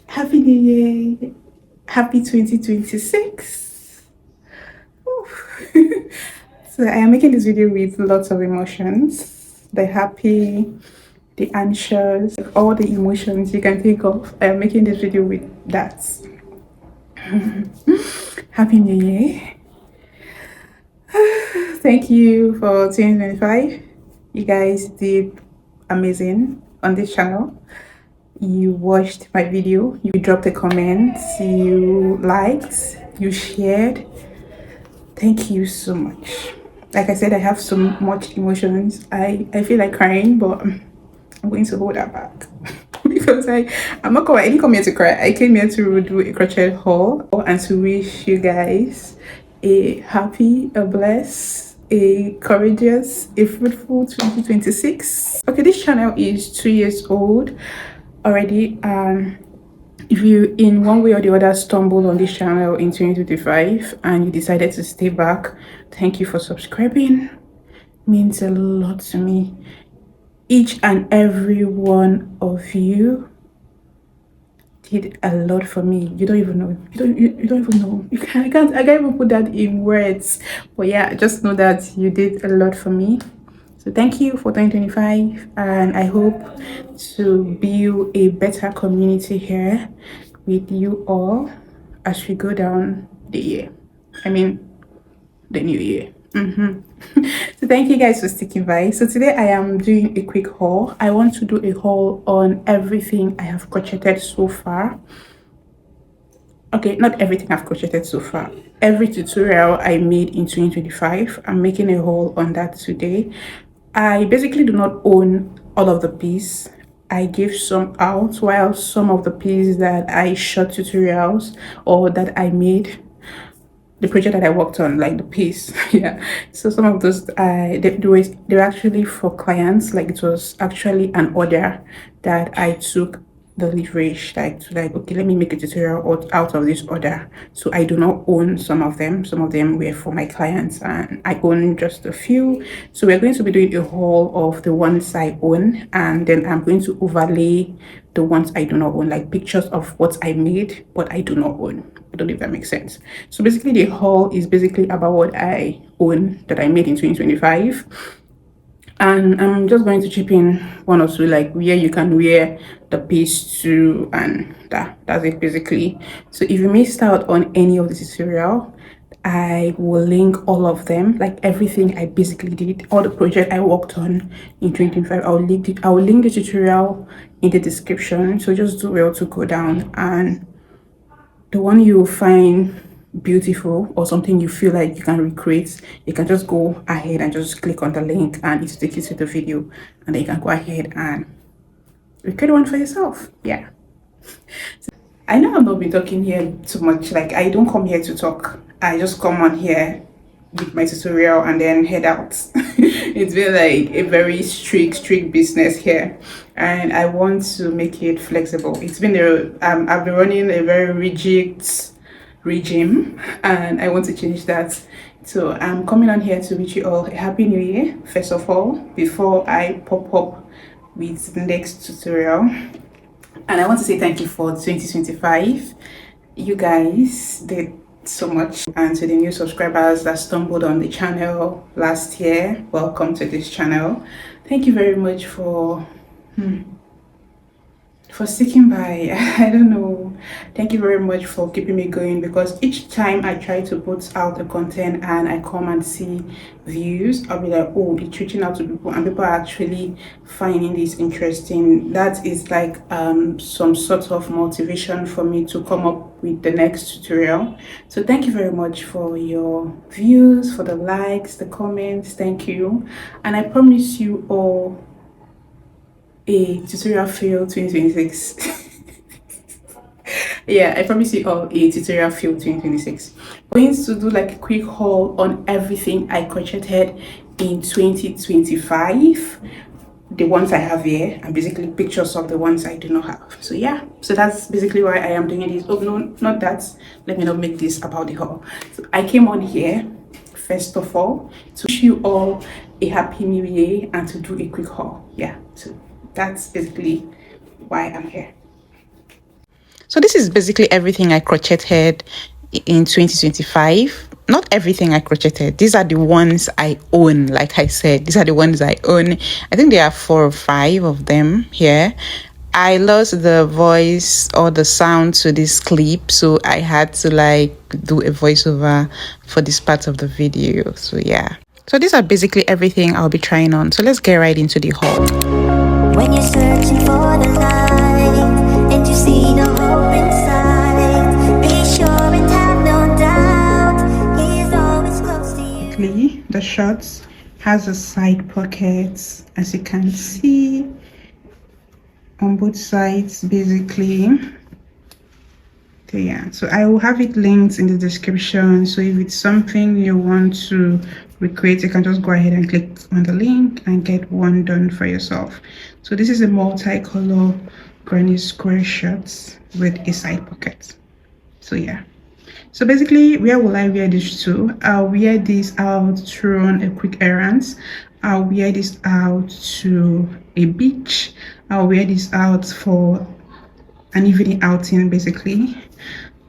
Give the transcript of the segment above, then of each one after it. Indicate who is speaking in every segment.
Speaker 1: Happy New Year! Happy 2026! So I am making this video with lots of emotions. The happy, the anxious, all the emotions you can think of. I am making this video with that. Happy New Year! Thank you for 2025. You guys did amazing on this channel. You watched my video, you dropped a comment, you liked, you shared. Thank you so much. Like I said, I have so much emotions. I feel like crying, but I'm going to hold that back. Because I didn't come here to cry. I came here to do a crochet haul and to wish you guys a happy, a blessed, a courageous, a fruitful 2026. Okay, this channel is 2 years old already. If you in one way or the other stumbled on this channel in 2025 and you decided to stay back, thank you for subscribing. It means a lot to me. Each and every one of you did a lot for me. You don't even know. You don't even know. I can't even put that in words. But yeah, just know that you did a lot for me. So thank you for 2025, and I hope to build a better community here with you all as we go down the year. I mean, the new year. So thank you guys for sticking by. So today I am doing a quick haul. I want to do a haul on everything I have crocheted so far. Okay, not everything I've crocheted so far. Every tutorial I made in 2025, I'm making a haul on that today. I basically do not own all of the pieces. I give some out, while some of the pieces that I shot tutorials or that I made, the project that I worked on, like the piece, yeah. So some of those, they were actually for clients. Like it was actually an order that I took the leverage, like to like, okay, let me make a tutorial out of this order. So I do not own some of them. Some of them were for my clients, and I own just a few. So we're going to be doing a haul of the ones I own, and then I'm going to overlay the ones I do not own, like pictures of what I made but I do not own. I don't know if that makes sense. So basically the haul is basically about what I own that I made in 2025, and I'm just going to chip in one or two, like where you can wear the piece to, and that's it basically. So if you missed out on any of the tutorial, I will link all of them, like everything I basically did, all the project I worked on in 2025. I will link the tutorial in the description, so just do well to go down, and the one you find beautiful or something you feel like you can recreate, you can just go ahead and just click on the link and it takes you to the video, and then you can go ahead and recreate one for yourself. Yeah, I know I've not been talking here too much. Like, I don't come here to talk. I just come on here with my tutorial and then head out. It's been like a very strict business here, and I want to make it flexible. It's been I've been running a very rigid regime, and I want to change that. So I'm coming on here to wish you all a happy new year first of all, before I pop up with the next tutorial. And I want to say thank you for 2025. You guys did so much. And to the new subscribers that stumbled on the channel last year, welcome to this channel. Thank you very much for sticking by. I don't know. Thank you very much for keeping me going, because each time I try to put out the content and I come and see views, I'll be like, oh, it's reaching out to people and people are actually finding this interesting. That is like some sort of motivation for me to come up with the next tutorial. So thank you very much for your views, for the likes, the comments. Thank you, and I promise you all a tutorial fail 2026. Yeah, I promise you all a tutorial fail 2026. I'm going to do like a quick haul on everything I crocheted in 2025, the ones I have here, and basically pictures of the ones I do not have. So yeah, so that's basically why I am doing this. Oh no, not that, let me not make this about the haul. So I came on here first of all to wish you all a happy new year and to do a quick haul. Yeah, so that's basically why I'm here. So this is basically everything I crocheted in 2025. Not everything I crocheted. These are the ones I own. Like I said, these are the ones I own. I think there are 4 or 5 of them here. I lost the voice or the sound to this clip, so I had to like do a voiceover for this part of the video. So yeah. So these are basically everything I'll be trying on. So let's get right into the haul. When you're searching for the light and you see no hope inside, be sure and have no doubt, he is always close to you. The shorts has a side pockets, as you can see, on both sides basically. Okay, yeah, so I will have it linked in the description, so if it's something you want to recreate, you can just go ahead and click on the link and get one done for yourself. So this is a multicolor granny square shirt with a side pocket. So yeah, so basically, where will I wear this to? I'll wear this out to run a quick errands. I'll wear this out to a beach. I'll wear this out for an evening outing basically.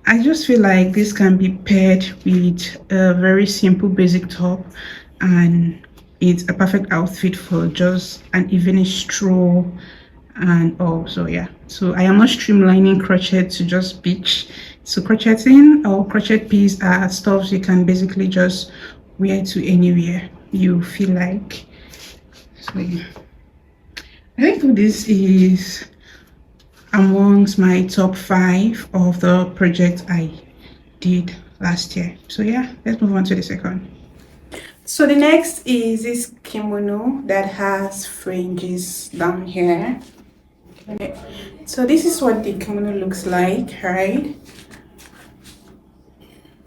Speaker 1: I just feel like this can be paired with a very simple basic top, and it's a perfect outfit for just an evening stroll and all. So yeah, so I am not streamlining crochet to just beach. So crocheting or crochet piece are stuffs you can basically just wear to anywhere you feel like. So yeah, I think this is amongst my top 5 of the project I did last year. So yeah, let's move on to the second. So the next is this kimono that has fringes down here. Okay. So this is what the kimono looks like, right?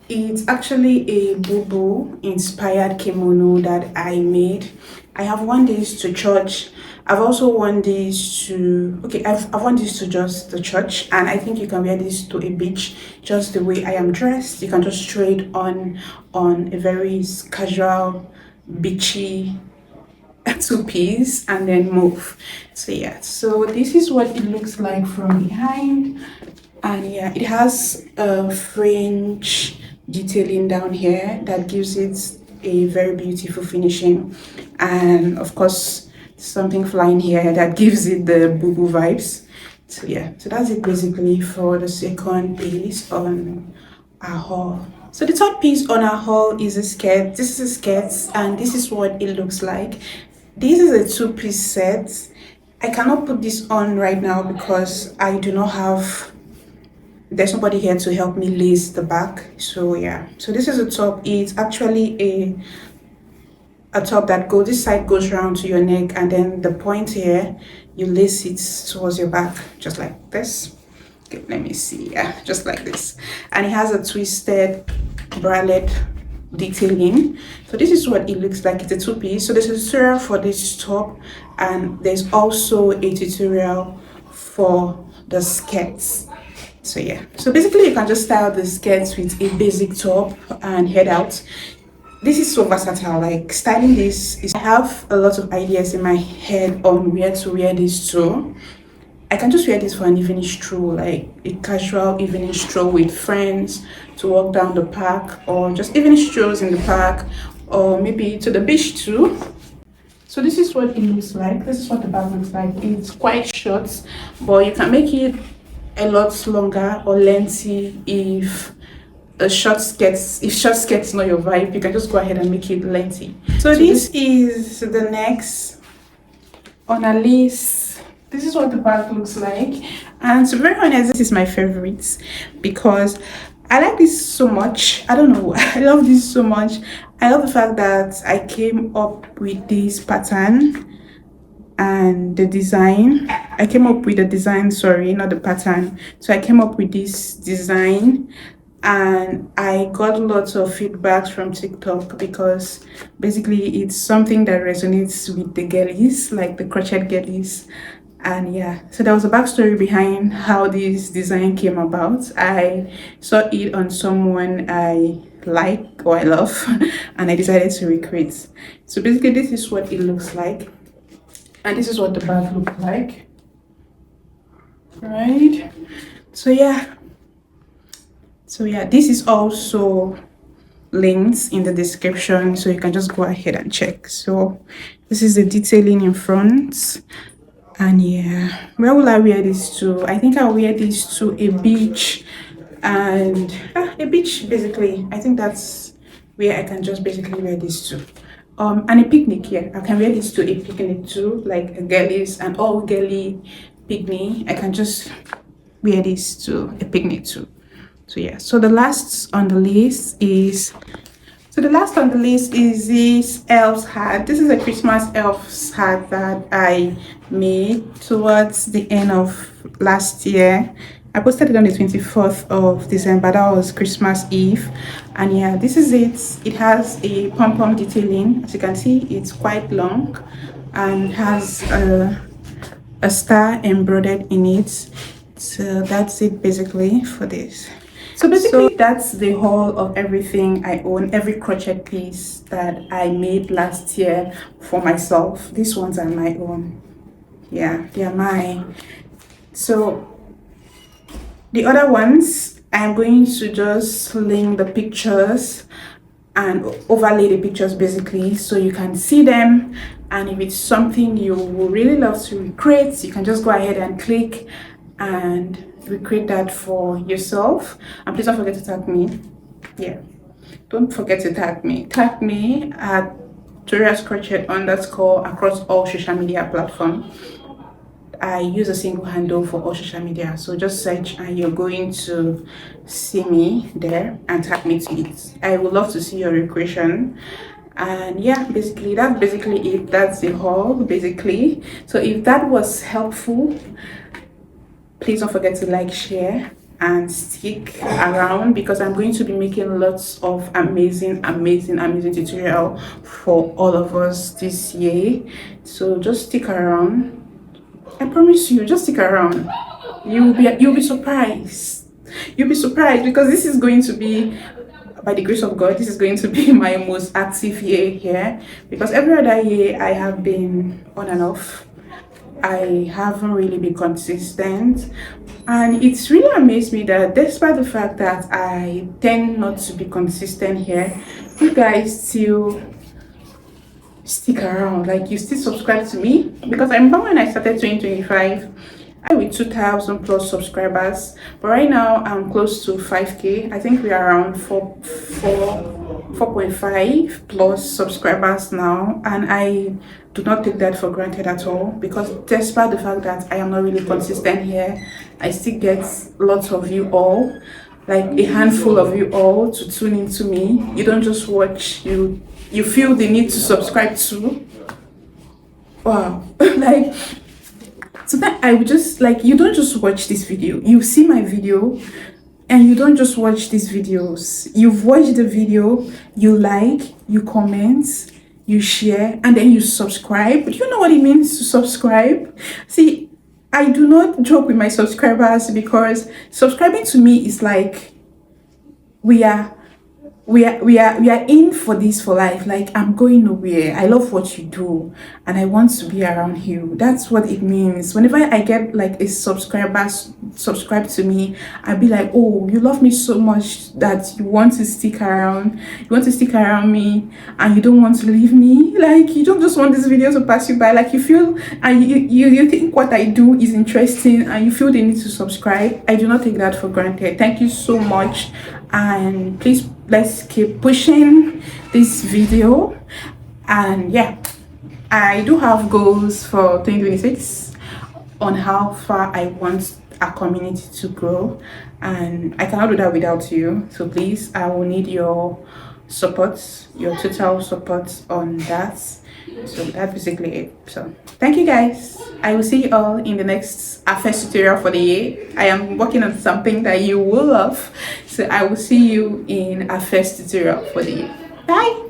Speaker 1: It's actually a boo-boo inspired kimono that I made. I have worn this to church. I've also worn this to, I've worn this to just the church, and I think you can wear this to a beach just the way I am dressed. You can just throw it on a very casual, beachy two-piece and then move. So yeah, so this is what it looks like from behind, and yeah, it has a fringe detailing down here that gives it a very beautiful finishing, and of course something flying here that gives it the boo-boo vibes. So yeah, so that's it basically for the second piece on our haul. So the third piece on our haul is a skirt. This is a skirt, and this is what it looks like. This is a 2-piece set. I cannot put this on right now because I do not have, there's nobody here to help me lace the back. So yeah, so this is a top. It's actually a top that goes, this side goes around to your neck, and then the point here, you lace it towards your back, just like this. Okay, let me see, yeah, just like this. And it has a twisted bralette detailing. So this is what it looks like. It's a 2-piece. So there's a tutorial for this top, and there's also a tutorial for the skirts. So yeah, so basically you can just style the skirts with a basic top and head out. This is so versatile. Like styling this is, I have a lot of ideas in my head on where to wear this to. I can just wear this for an evening stroll, like a casual evening stroll with friends, to walk down the park, or just evening strolls in the park, or maybe to the beach too. So this is what it looks like. This is what the bag looks like. It's quite short, but you can make it a lot longer or lengthy if short skirts is not your vibe. You can just go ahead and make it lengthy. So this is the next on a list. This is what the bag looks like, and to be very honest, this is my favorite because I like this so much. I don't know, I love this so much. I love the fact that I came up with this pattern and the design. I came up with the design, sorry, not the pattern. So I came up with this design, and I got lots of feedbacks from TikTok because basically it's something that resonates with the girlies, like the crochet girlies. And yeah, so there was a backstory behind how this design came about. I saw it on someone I like or I love and I decided to recreate. So basically this is what it looks like, and this is what the bag looks like, right? So yeah, this is also links in the description, so you can just go ahead and check. So this is the detailing in front. And yeah, where will I wear this to? I think I'll wear this to a beach, and a beach basically. I think that's where I can just basically wear this to. And a picnic. Yeah, I can wear this to a picnic too, like a girlies and all girly picnic. I can just wear this to a picnic too. So yeah, so the last on the list is this elf's hat. This is a Christmas elf's hat that I made towards the end of last year. I posted it on the 24th of December. That was Christmas Eve. And yeah, this is it. It has a pom-pom detailing. As you can see, it's quite long and has a star embroidered in it. So that's it basically for this. So basically, that's the haul of everything I own, every crochet piece that I made last year for myself. These ones are my own. Yeah, they are mine. So the other ones, I'm going to just link the pictures and overlay the pictures basically, so you can see them. And if it's something you would really love to recreate, you can just go ahead and click and recreate that for yourself. And please don't forget to tag me. Yeah, don't forget to tag me at Crochet _ across all social media platforms. I use a single handle for all social media, so just search and you're going to see me there and tag me to it. I would love to see your recreation. And yeah, basically that's basically it. That's the haul basically. So if that was helpful, please don't forget to like, share, and stick around, because I'm going to be making lots of amazing tutorial for all of us this year. So just stick around. I promise you, just stick around. You'll be surprised. You'll be surprised, because this is going to be, by the grace of God, this is going to be my most active year here, because every other year I have been on and off. I haven't really been consistent, and it's really amazed me that despite the fact that I tend not to be consistent here, you guys still stick around. Like, you still subscribe to me, because I remember when I started 2025, I with 2,000 plus subscribers, but right now I'm close to 5k. I think we are around 4.5 plus subscribers now, and I do not take that for granted at all, because despite the fact that I am not really consistent here, I still get lots of you all, like a handful of you all, to tune into me. You don't just watch, you feel the need to subscribe to. Wow. Like, so that I would just like, you don't just watch this video, you see my video, and you don't just watch these videos. You've watched the video, you like, you comment, you share, and then you subscribe. Do you know what it means to subscribe? See, I do not joke with my subscribers, because subscribing to me is like, we are in for this for life. Like, I'm going nowhere. I love what you do and I want to be around you. That's what it means. Whenever I get like a subscriber subscribe to me, I'll be like, oh, you love me so much that you want to stick around. You want to stick around me and you don't want to leave me. Like, you don't just want this video to pass you by. Like, you feel and you think what I do is interesting and you feel the need to subscribe. I do not take that for granted. Thank you so much. And please, let's keep pushing this video. And yeah, I do have goals for 2026 on how far I want our community to grow, and I cannot do that without you. So please, I will need your support, your total support on that. So that's basically it. So thank you guys. I will see you all in the next first tutorial for the year. I am working on something that you will love, so I will see you in our first tutorial for the year. Bye.